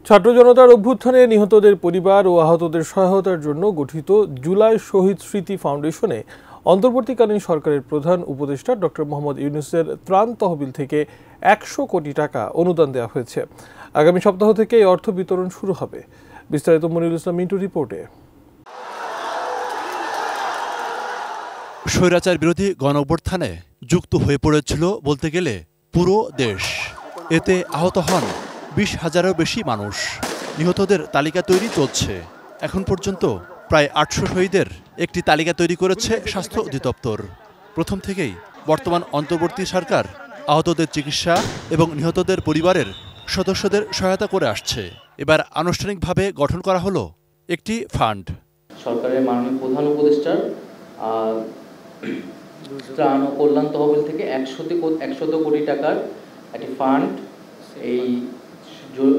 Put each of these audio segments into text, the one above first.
ছাত্র জনতার অভ্যুত্থানে নিহতদের পরিবার ও আহতদের সহায়তার জন্য গঠিত জুলাই শহীদ স্মৃতি ফাউন্ডেশনে অন্তর্বর্তীকালীন সরকারের প্রধান উপদেষ্টা ডক্টর মোহাম্মদ ইউনূসের ত্রাণ তহবিল থেকে ১০০ কোটি টাকা অনুদান দেওয়া হয়েছে। আগামী সপ্তাহ থেকে এই অর্থ বিতরণ শুরু হবে। বিস্তারিত মনিরুল ইসলাম মিন্টু রিপোর্টে। স্বৈরাচার বিরোধী গণঅভ্যুত্থানে যুক্ত হয়ে পড়েছিল বলতে গেলে পুরো দেশ। এতে আহত হন ২০,০০০-এরও বেশি মানুষ। নিহতদের তালিকা তৈরি চলছে। এখন পর্যন্ত প্রায় ৮০০ শহীদের একটি তালিকা তৈরি করেছে স্বাস্থ্য অধিদপ্তর। প্রথম থেকেই বর্তমান অন্তর্বর্তী সরকার আহতদের চিকিৎসা এবং নিহতদের পরিবারের সদস্যদের সহায়তা করে আসছে। এবার আনুষ্ঠানিকভাবে গঠন করা হলো একটি ফান্ড। সরকারের মাননীয় প্রধান উপদেষ্টার ত্রাণ ও কল্যাণ তহবিল থেকে ১০০ কোটি টাকার একটি ফান্ড এই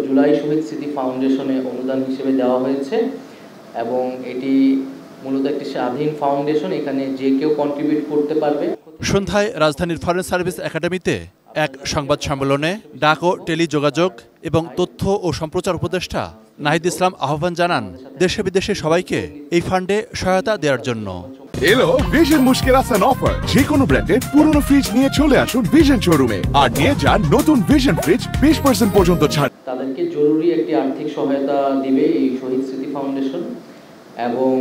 জুলাই শহীদ স্মৃতি ফাউন্ডেশনে অনুদান হিসেবে দেওয়া হয়েছে এবং এটি মূলত একটি স্বাধীন ফাউন্ডেশন। এখানে যে কেউ কন্ট্রিবিউট করতে পারবে। সন্ধ্যায় রাজধানীর ফরেন সার্ভিস একাডেমিতে এক সংবাদ সম্মেলনে ডাক ও টেলিযোগাযোগ এবং তথ্য ও সম্প্রচার উপদেষ্টা নাহিদ ইসলাম আহ্বান জানান দেশে বিদেশে সবাইকে এই ফান্ডে সহায়তা দেওয়ার জন্য। এলো ভিশন মুশকিল আসান অফার। যে কোনো ব্র্যান্ডের পুরনো ফ্রিজ নিয়ে চলে আসুন ভিশন শোরুমে আর নিয়ে যান নতুন ভিশন ফ্রিজ 20% পর্যন্ত ছাড়। তাদেরকে জরুরি একটি আর্থিক সহায়তা দিবে এই শহীদ স্মৃতি ফাউন্ডেশন এবং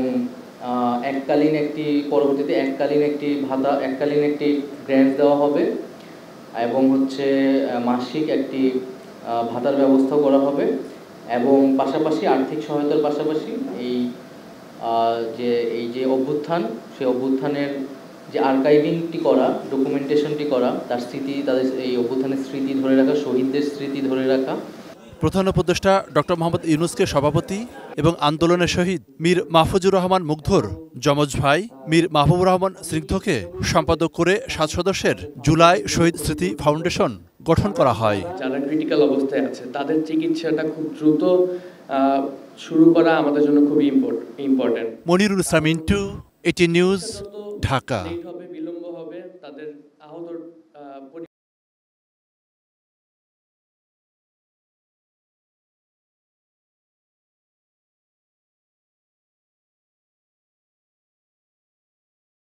পরবর্তীতে এককালীন একটি ভাতা, এককালীন একটি গ্র্যান্ট দেওয়া হবে এবং মাসিক একটি ভাতার ব্যবস্থা করা হবে এবং পাশাপাশি আর্থিক সহায়তার পাশাপাশি এই যে অভ্যুত্থান, সেই অভ্যুত্থানের যে আর্কাইভিংটি করা, ডকুমেন্টেশনটি করা, তাদের এই অভ্যুত্থানের স্মৃতি ধরে রাখা, শহীদদের স্মৃতি ধরে রাখা। প্রধান উপদেষ্টা ডক্টর মোহাম্মদ ইউনূসকে সভাপতি এবং আন্দোলনের শহীদ মীর মাহফুজুর রহমান মুগ্ধর যমজ ভাই মীর মাহবুবুর রহমান স্নিগ্ধকে সম্পাদক করে ৭ সদস্যের জুলাই শহীদ স্মৃতি ফাউন্ডেশন গঠন করা হয়। যারা ক্রিটিক্যাল অবস্থায় আছে তাদের চিকিৎসাটা খুব দ্রুত শুরু করা আমাদের জন্য খুবই ইম্পর্টেন্ট। মনিরুল ইসলাম মিন্টু, এটি নিউজ, ঢাকা।